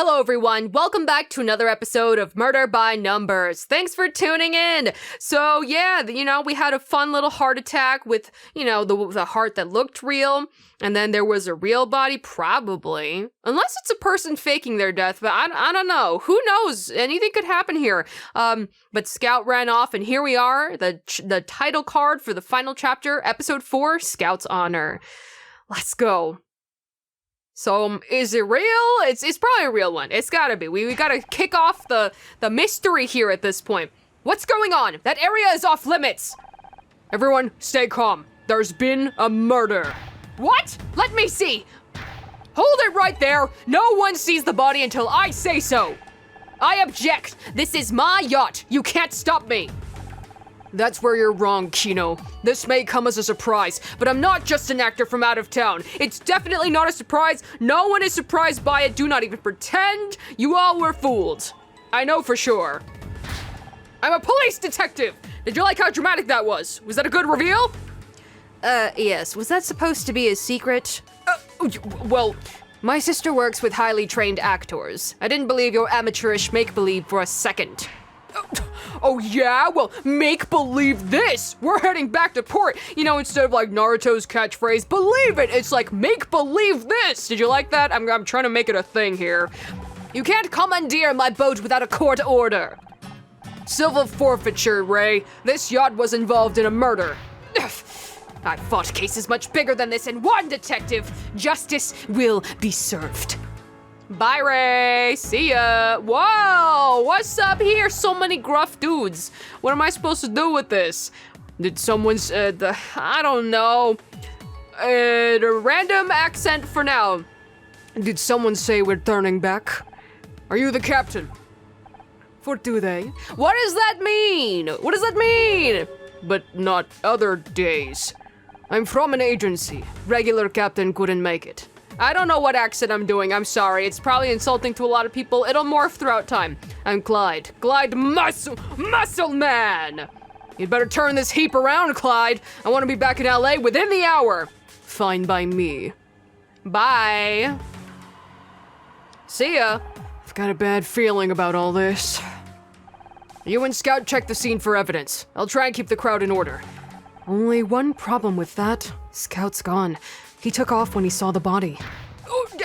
Hello everyone, welcome back to another episode of Murder by Numbers. Thanks for tuning in. So yeah, we had a fun little heart attack with, the heart that looked real, and then there was a real body, probably. Unless it's a person faking their death, but I don't know. Who knows? Anything could happen here. But Scout ran off, and here we are, the title card for the final chapter, episode 4, Scout's Honor. Let's go. So, is it real? It's probably a real one. It's gotta be. We gotta kick off the mystery here at this point. What's going on? That area is off limits! Everyone, stay calm. There's been a murder. What? Let me see! Hold it right there! No one sees the body until I say so! I object! This is my yacht! You can't stop me! That's where you're wrong, Kino. This may come as a surprise, but I'm not just an actor from out of town. It's definitely not a surprise. No one is surprised by it. Do not even pretend you all were fooled. I know for sure. I'm a police detective. Did you like how dramatic that was? Was that a good reveal? Yes. Was that supposed to be a secret? Well, my sister works with highly trained actors. I didn't believe your amateurish make-believe for a second. Oh yeah? Well, make believe this! We're heading back to port! Instead of like Naruto's catchphrase, believe it! It's like, make believe this! Did you like that? I'm trying to make it a thing here. You can't commandeer my boat without a court order. Civil forfeiture, Ray. This yacht was involved in a murder. I fought cases much bigger than this, and one detective. Justice will be served. Bye, Ray. See ya. Whoa, what's up here? So many gruff dudes. What am I supposed to do with this? Did someone I don't know. A random accent for now. Did someone say we're turning back? Are you the captain? What do they? What does that mean? What does that mean? But not other days. I'm from an agency. Regular captain couldn't make it. I don't know what accent I'm doing, I'm sorry. It's probably insulting to a lot of people. It'll morph throughout time. I'm Clyde. Clyde Muscle Man! You'd better turn this heap around, Clyde. I want to be back in LA within the hour. Fine by me. Bye. See ya. I've got a bad feeling about all this. You and Scout check the scene for evidence. I'll try and keep the crowd in order. Only one problem with that. Scout's gone. He took off when he saw the body.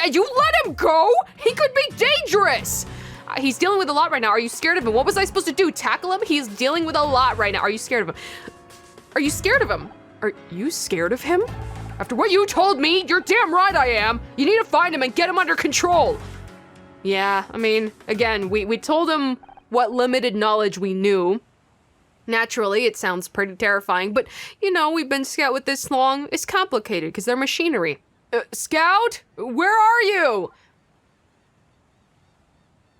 You let him go? He could be dangerous! He's dealing with a lot right now. Are you scared of him? What was I supposed to do? Tackle him? He's dealing with a lot right now. Are you scared of him? Are you scared of him? Are you scared of him? After what you told me, you're damn right I am. You need to find him and get him under control. Yeah, I mean, again, we told him what limited knowledge we knew. Naturally, it sounds pretty terrifying, but, we've been Scout with this long. It's complicated, because they're machinery. Scout? Where are you?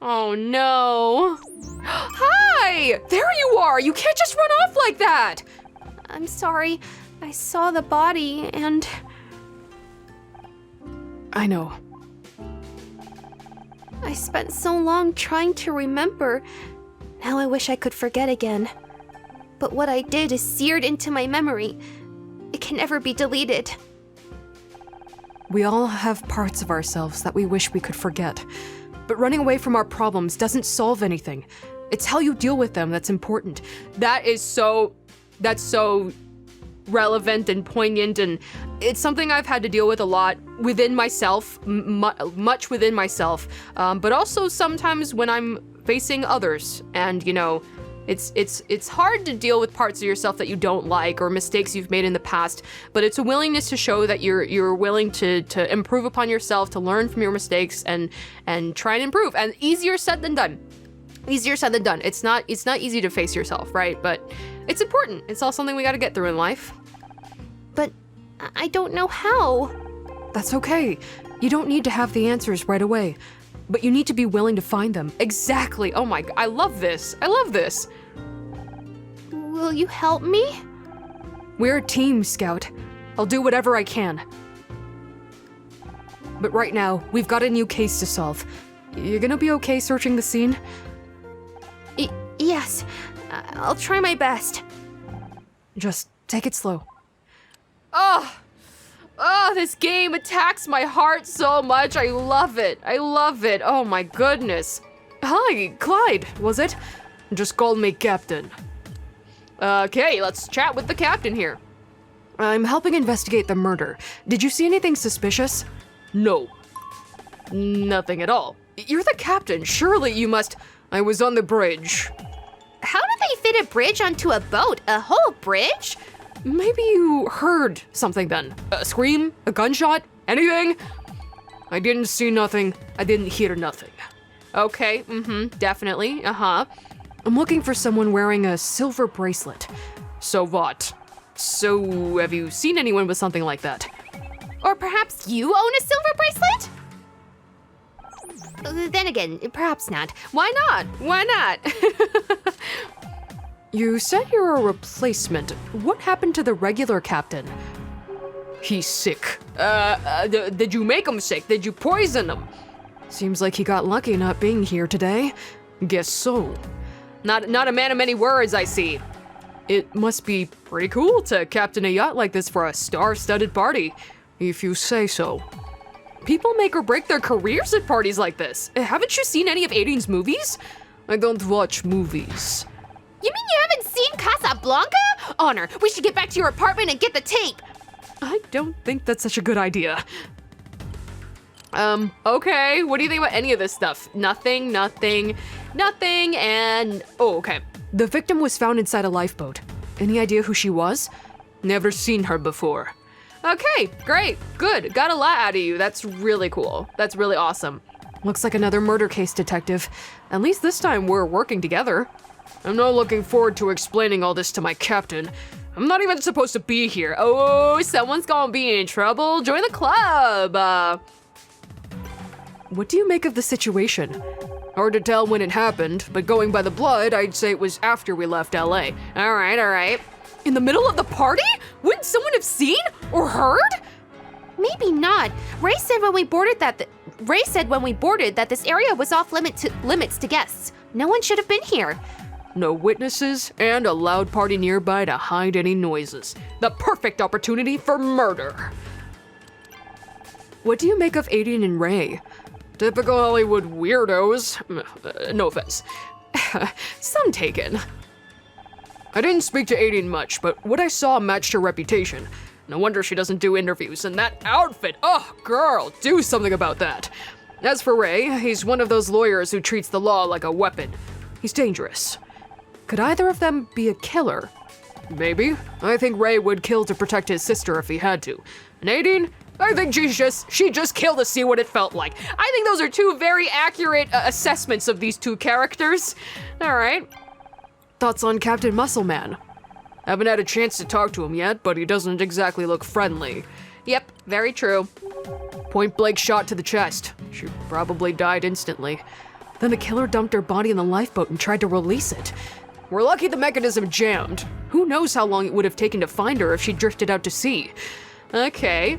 Oh, no. Hi! There you are! You can't just run off like that! I'm sorry. I saw the body, and... I know. I spent so long trying to remember. Now I wish I could forget again. But what I did is seared into my memory. It can never be deleted. We all have parts of ourselves that we wish we could forget. But running away from our problems doesn't solve anything. It's how you deal with them that's important. That's so relevant and poignant, and it's something I've had to deal with a lot within myself, much within myself, but also sometimes when I'm facing others, and it's hard to deal with parts of yourself that you don't like or mistakes you've made in the past, but it's a willingness to show that you're willing to improve upon yourself, to learn from your mistakes and try and improve. And easier said than done. Easier said than done. It's not easy to face yourself, right? But it's important. It's all something we got to get through in life. But I don't know how. That's okay. You don't need to have the answers right away. But you need to be willing to find them. Exactly. Oh my God, I love this. I love this. Will you help me? We're a team, Scout. I'll do whatever I can. But right now, we've got a new case to solve. You're gonna be okay searching the scene? Yes. I'll try my best. Just take it slow. Oh, this game attacks my heart so much. I love it. I love it. Oh my goodness. Hi, Clyde, was it? Just called me Captain. Okay, let's chat with the captain here. I'm helping investigate the murder. Did you see anything suspicious? No. Nothing at all. You're the captain. Surely you must... I was on the bridge. How do they fit a bridge onto a boat? A whole bridge? Maybe you heard something then. A scream? A gunshot? Anything? I didn't see nothing. I didn't hear nothing. Okay, definitely, I'm looking for someone wearing a silver bracelet. So what? So, have you seen anyone with something like that? Or perhaps you own a silver bracelet? Then again, perhaps not. Why not? Why not? You said you're a replacement. What happened to the regular captain? He's sick. Did you make him sick? Did you poison him? Seems like he got lucky not being here today. Guess so. Not a man of many words, I see. It must be pretty cool to captain a yacht like this for a star-studded party, if you say so. People make or break their careers at parties like this. Haven't you seen any of Aiden's movies? I don't watch movies. You mean you haven't seen Casablanca? Honor, we should get back to your apartment and get the tape. I don't think that's such a good idea. Okay, what do you think about any of this stuff? Nothing, and... Oh, okay. The victim was found inside a lifeboat. Any idea who she was? Never seen her before. Okay, great, good. Got a lot out of you. That's really cool. That's really awesome. Looks like another murder case, detective. At least this time we're working together. I'm not looking forward to explaining all this to my captain. I'm not even supposed to be here. Oh, someone's gonna be in trouble. Join the club. What do you make of the situation? Hard to tell when it happened, but going by the blood, I'd say it was after we left LA. All right. In the middle of the party? Wouldn't someone have seen or heard? Maybe not. Ray said when we boarded that this area was off limits to guests. No one should have been here. No witnesses and a loud party nearby to hide any noises. The perfect opportunity for murder. What do you make of Aiden and Ray? Typical Hollywood weirdos. No offense. Some taken. I didn't speak to Aiden much, but what I saw matched her reputation. No wonder she doesn't do interviews. And that outfit, oh, girl, do something about that. As for Ray, he's one of those lawyers who treats the law like a weapon. He's dangerous. Could either of them be a killer? Maybe. I think Ray would kill to protect his sister if he had to. And Aiden? I think she just killed to see what it felt like. I think those are two very accurate assessments of these two characters. All right. Thoughts on Captain Muscleman? Haven't had a chance to talk to him yet, but he doesn't exactly look friendly. Yep, very true. Point blank shot to the chest. She probably died instantly. Then the killer dumped her body in the lifeboat and tried to release it. We're lucky the mechanism jammed. Who knows how long it would have taken to find her if she drifted out to sea. Okay.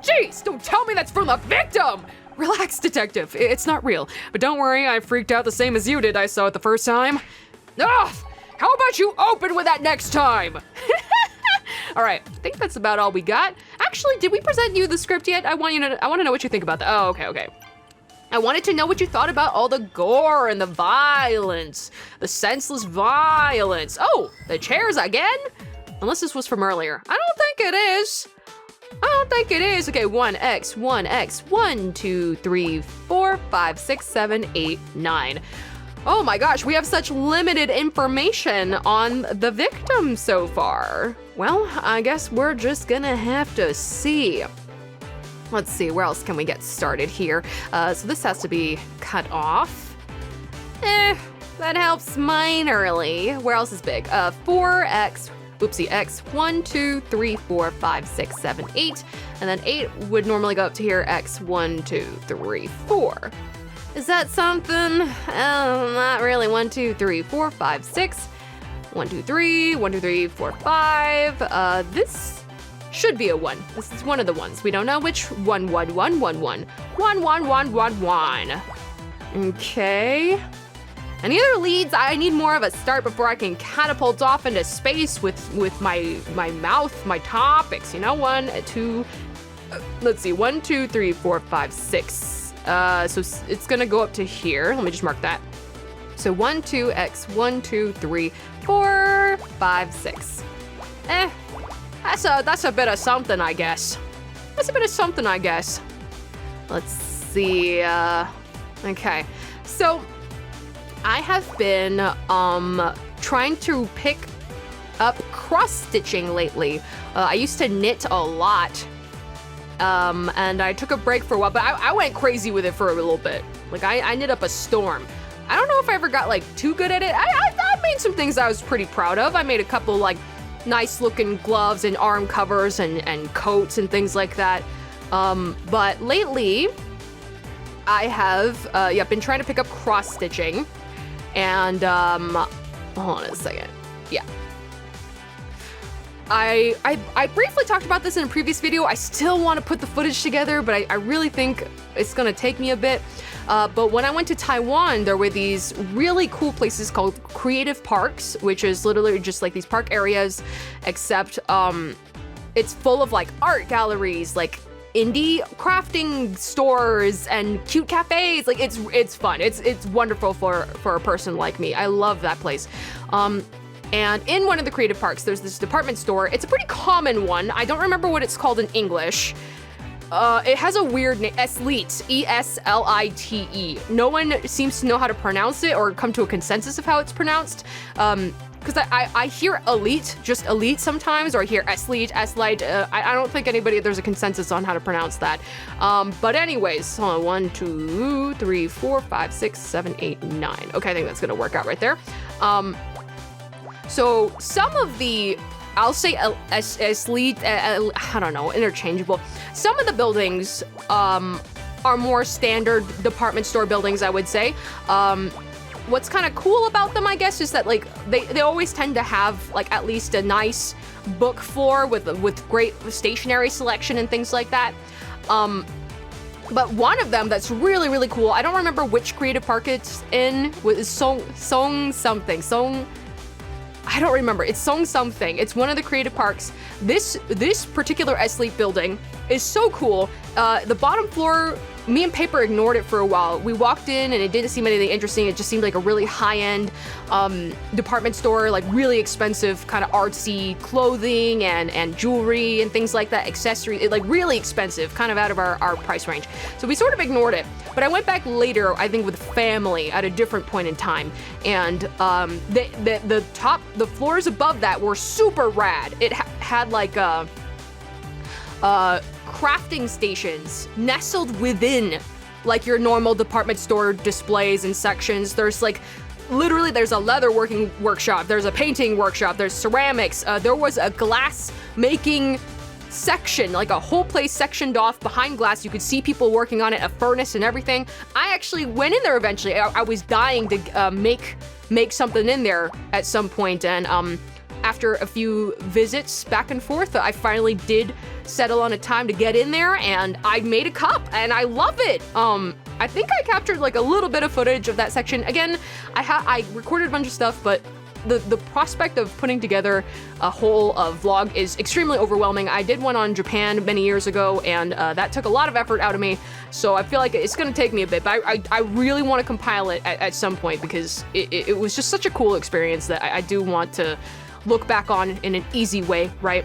Jeez, don't tell me that's from the victim! Relax, detective, it's not real. But don't worry, I freaked out the same as you did. I saw it the first time. Ugh! How about you open with that next time? All right, I think that's about all we got. Actually, did we present you the script yet? I want to know what you think about that. Oh, okay. I wanted to know what you thought about all the gore and the violence, the senseless violence. Oh, the chairs again? Unless this was from earlier. I don't think it is. Okay, 1x, 1, 2, 3, 4, 5, 6, 7, 8, 9. Oh my gosh, we have such limited information on the victim so far. Well, I guess we're just gonna have to see. Let's see, where else can we get started here? So this has to be cut off. That helps minorly. Where else is big? 4x, oopsie, x, 1, 2, 3, 4, 5, 6, 7, 8. And then 8 would normally go up to here, x, 1, 2, 3, 4. Is that something? Not really. 1, 2, 3, 4, 5, 6. 1, 2, 3, 1, 2, 3, 4, 5. This should be a 1. This is one of the ones. We don't know which. 1, 1, 1, 1, 1. 1, 1, 1, 1, 1. Okay. Any other leads? I need more of a start before I can catapult off into space with my mouth, my topics. You know, 1, 2, let's see, 1, 2, 3, 4, 5, 6. So it's gonna go up to here. Let me just mark that. So 1, 2, X, 1, 2, 3, 4, 5, 6. That's a bit of something, I guess. That's a bit of something, I guess. Let's see, okay. So I have been, trying to pick up cross-stitching lately. I used to knit a lot, and I took a break for a while, but I went crazy with it for a little bit. Like, I knit up a storm. I don't know if I ever got, like, too good at it. I made some things I was pretty proud of. I made a couple, like, nice-looking gloves and arm covers and coats and things like that. But lately, I have, been trying to pick up cross-stitching. And, hold on a second. Yeah. I briefly talked about this in a previous video. I still want to put the footage together, but I really think it's gonna take me a bit. But when I went to Taiwan, there were these really cool places called creative parks, which is literally just like these park areas, except it's full of like art galleries, like indie crafting stores and cute cafes. Like it's fun. It's wonderful for a person like me. I love that place. And in one of the creative parks, there's this department store. It's a pretty common one. I don't remember what it's called in English. It has a weird name, Eslite, E-S-L-I-T-E. No one seems to know how to pronounce it or come to a consensus of how it's pronounced. Because I hear elite, just elite sometimes, or I hear Eslite, Eslite. I don't think there's a consensus on how to pronounce that. But anyways, hold on, 1, 2, 3, 4, 5, 6, 7, 8, 9. Okay, I think that's gonna work out right there. So some of the, I'll say Eslite, I don't know, interchangeable. Some of the buildings are more standard department store buildings, I would say. What's kind of cool about them, I guess, is that like they always tend to have like at least a nice book floor with great stationery selection and things like that. But one of them that's really, really cool, I don't remember which creative park it's in, is Song something. I don't remember. It's Song something. It's one of the creative parks. This particular Eslite building is so cool. The bottom floor, me and Paper ignored it for a while. We walked in and it didn't seem anything interesting. It just seemed like a really high-end department store, like really expensive, kind of artsy clothing and jewelry and things like that, accessories, like really expensive, kind of out of our price range. So we sort of ignored it. But I went back later, I think with family at a different point in time, and the floors above that were super rad. It had like crafting stations nestled within like your normal department store displays and sections. There's like literally there's a leather working workshop, there's a painting workshop, there's ceramics, there was a glass making section, like a whole place sectioned off behind glass. You could see people working on it, a furnace and everything. I actually went in there eventually. I was dying to make something in there at some point, and after a few visits back and forth, I finally did settle on a time to get in there, and I made a cup, and I love it. I think I captured like a little bit of footage of that section. Again, I recorded a bunch of stuff, but the prospect of putting together a whole vlog is extremely overwhelming. I did one on Japan many years ago, and that took a lot of effort out of me, so I feel like it's gonna take me a bit, but I really want to compile it at some point, because it was just such a cool experience that I do want to look back on in an easy way, right?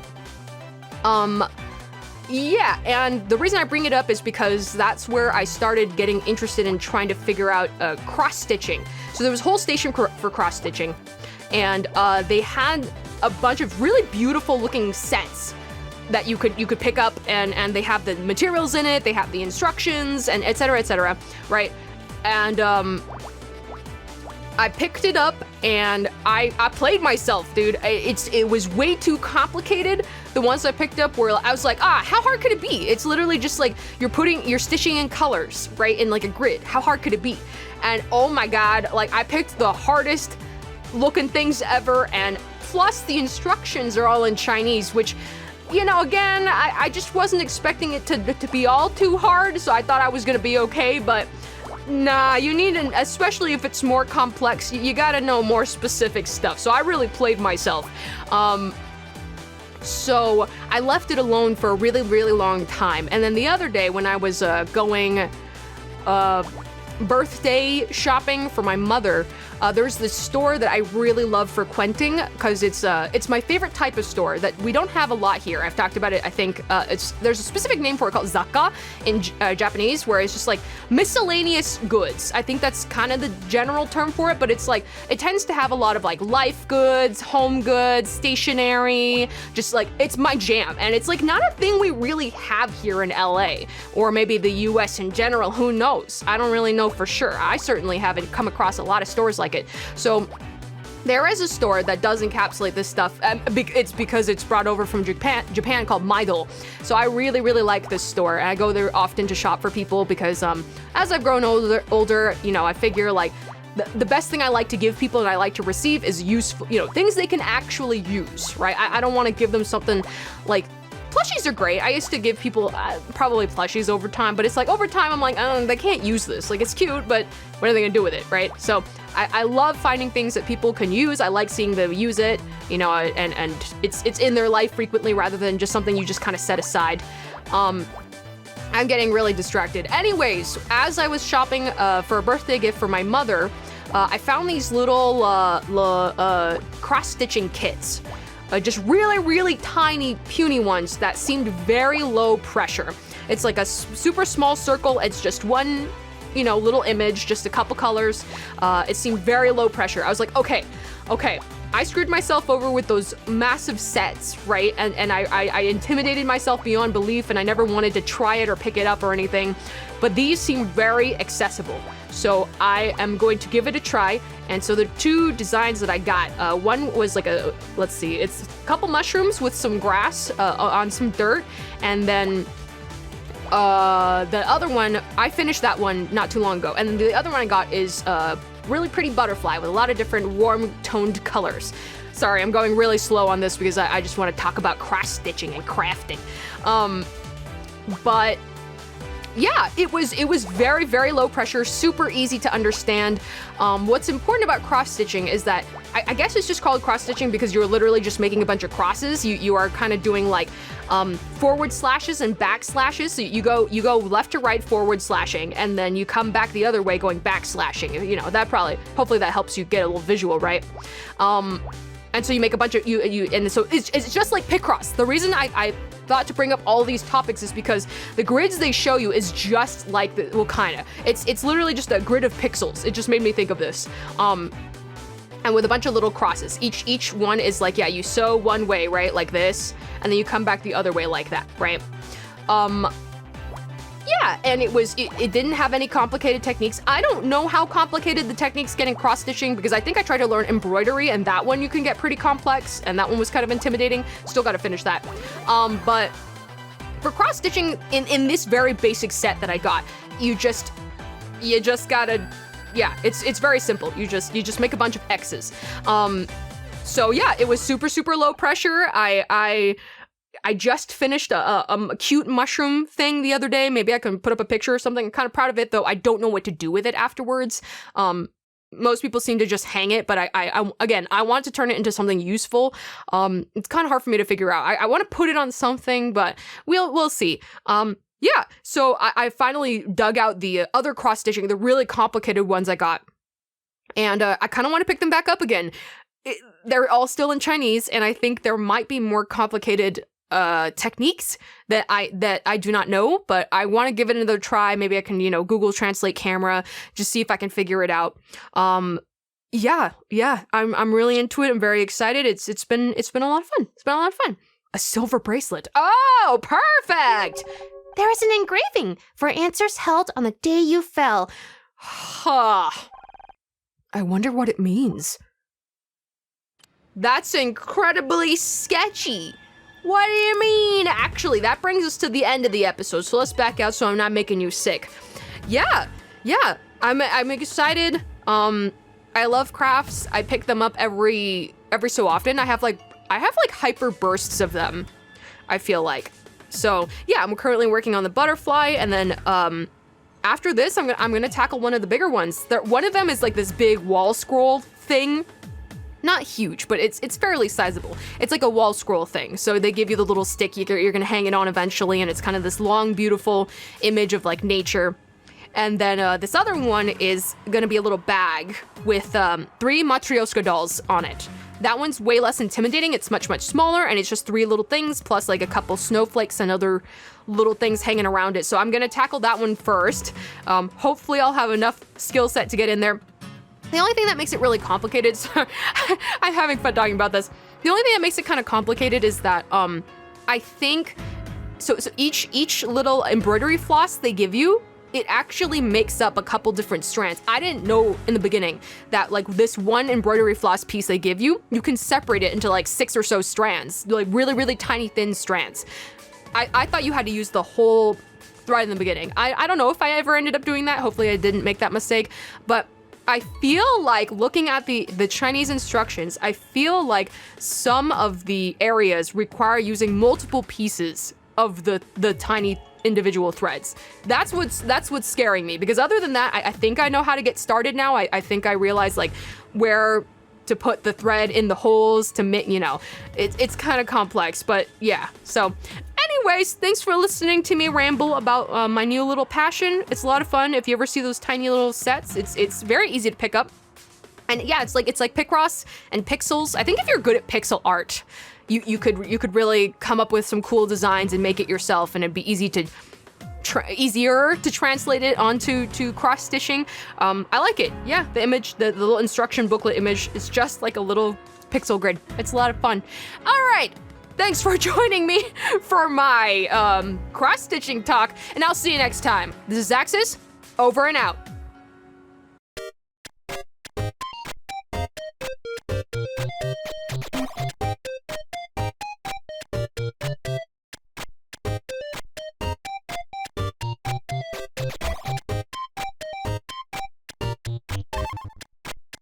Yeah, and the reason I bring it up is because that's where I started getting interested in trying to figure out cross-stitching. So there was a whole station for cross-stitching, and they had a bunch of really beautiful looking sets that you could pick up, and they have the materials in it, they have the instructions, and et cetera, right? And I picked it up and I played myself, dude. It was way too complicated. The ones I picked up were, I was like, how hard could it be? It's literally just like you're stitching in colors, right? In like a grid. How hard could it be? And oh my God, like I picked the hardest looking things ever, and plus the instructions are all in Chinese, which, you know, again, I just wasn't expecting it to be all too hard, so I thought I was gonna be okay, but nah, you need especially if it's more complex, you gotta know more specific stuff. So I really played myself. So I left it alone for a really, really long time. And then the other day when I was going birthday shopping for my mother, there's this store that I really love frequenting because it's my favorite type of store that we don't have a lot here. I've talked about it. I think there's a specific name for it called zaka in Japanese, where it's just like miscellaneous goods. I think that's kind of the general term for it, but it's like it tends to have a lot of like life goods, home goods, stationery, just like it's my jam. And it's like not a thing we really have here in LA or maybe the US in general. Who knows? I don't really know for sure. I certainly haven't come across a lot of stores like it. So there is a store that does encapsulate this stuff. It's because it's brought over from Japan called Midol. So I really, really like this store. And I go there often to shop for people because as I've grown older, you know, I figure like the best thing I like to give people and I like to receive is useful, you know, things they can actually use, right? I don't want to give them something like plushies are great. I used to give people probably plushies over time, but it's like over time I'm like, oh, they can't use this. Like it's cute, but what are they gonna do with it, right? So I love finding things that people can use. I like seeing them use it, you know, and it's in their life frequently rather than just something you just kind of set aside. I'm getting really distracted. Anyways, as I was shopping for a birthday gift for my mother, I found these little cross-stitching kits. Just really, really tiny, puny ones that seemed very low pressure. It's like a super small circle. It's just one, you know, little image, just a couple colors. It seemed very low pressure. I was like, okay. I screwed myself over with those massive sets, right? And I intimidated myself beyond belief, and I never wanted to try it or pick it up or anything. But these seem very accessible. So I am going to give it a try. And so the two designs that I got, one was like it's a couple mushrooms with some grass on some dirt. And then the other one, I finished that one not too long ago. And then the other one I got is a really pretty butterfly with a lot of different warm toned colors. Sorry, I'm going really slow on this because I just want to talk about cross-stitching and crafting. But yeah, it was very, very low pressure, super easy to understand. What's important about cross-stitching is that, I guess it's just called cross-stitching because you're literally just making a bunch of crosses. You are kind of doing like forward slashes and back slashes. So you go left to right forward slashing, and then you come back the other way going back slashing. You know, hopefully that helps you get a little visual, right? And so you make a bunch of, and so it's just like Picross. The reason I thought to bring up all these topics is because the grids they show you is just like it's literally just a grid of pixels. It just made me think of this. And with a bunch of little crosses. Each one is like, yeah, you sew one way, right? Like this, and then you come back the other way like that, right? Yeah, and it didn't have any complicated techniques. I don't know how complicated the techniques get in cross-stitching because I think I tried to learn embroidery and that one you can get pretty complex and that one was kind of intimidating. Still gotta finish that. But for cross-stitching in this very basic set that I got, you just gotta, yeah, it's very simple. You just make a bunch of X's. So yeah, it was super, super low pressure. I just finished a cute mushroom thing the other day. Maybe I can put up a picture or something. I'm kind of proud of it, though I don't know what to do with it afterwards. Most people seem to just hang it, but I want to turn it into something useful. It's kind of hard for me to figure out. I want to put it on something, but we'll see. Yeah, so I finally dug out the other cross-stitching, the really complicated ones I got. And I kind of want to pick them back up again. They're all still in Chinese, and I think there might be more complicated techniques that I do not know, but I want to give it another try. Maybe I can, Google Translate camera, just see if I can figure it out. Yeah, I'm really into it. I'm very excited. It's been a lot of fun. It's been a lot of fun. A silver bracelet. Oh, perfect. There is an engraving for answers held on the day you fell. Huh. I wonder what it means. That's incredibly sketchy. What do you mean? Actually, that brings us to the end of the episode, so let's back out so I'm not making you sick. Yeah, I'm excited. I love crafts. I pick them up every so often. I have like hyper bursts of them, I feel like. So yeah, I'm currently working on the butterfly, and then after this, I'm gonna tackle one of the bigger ones. One of them is like this big wall scroll thing. not huge, but it's fairly sizable. It's like a wall scroll thing. So they give you the little stick you're gonna hang it on eventually, and it's kind of this long, beautiful image of like nature. And then this other one is gonna be a little bag with 3 Matryoshka dolls on it. That one's way less intimidating. It's much, much smaller, and it's just 3 little things plus like a couple snowflakes and other little things hanging around it. So I'm gonna tackle that one first. Hopefully I'll have enough skill set to get in there. The only thing that makes it really complicated, so I'm having fun talking about this. The only thing that makes it kind of complicated is that I think, so each little embroidery floss they give you, it actually makes up a couple different strands. I didn't know in the beginning that like this one embroidery floss piece they give you, you can separate it into like 6 or so strands, like really, really tiny, thin strands. I thought you had to use the whole thread in the beginning. I don't know if I ever ended up doing that. Hopefully I didn't make that mistake, but I feel like looking at the Chinese instructions, I feel like some of the areas require using multiple pieces of the tiny individual threads. That's what's scaring me, because other than that, I think I know how to get started now. I think I realize like where to put the thread in the holes to make, you know, it's kind of complex, but yeah. So anyways, thanks for listening to me ramble about my new little passion. It's a lot of fun. If you ever see those tiny little sets, it's very easy to pick up. And yeah, it's like Picross and pixels. I think if you're good at pixel art, you could really come up with some cool designs and make it yourself, and it'd be easier to translate it onto cross stitching. I like it. Yeah, the image, the little instruction booklet image is just like a little pixel grid. It's a lot of fun. All right. Thanks for joining me for my cross-stitching talk, and I'll see you next time. This is Axus, over and out.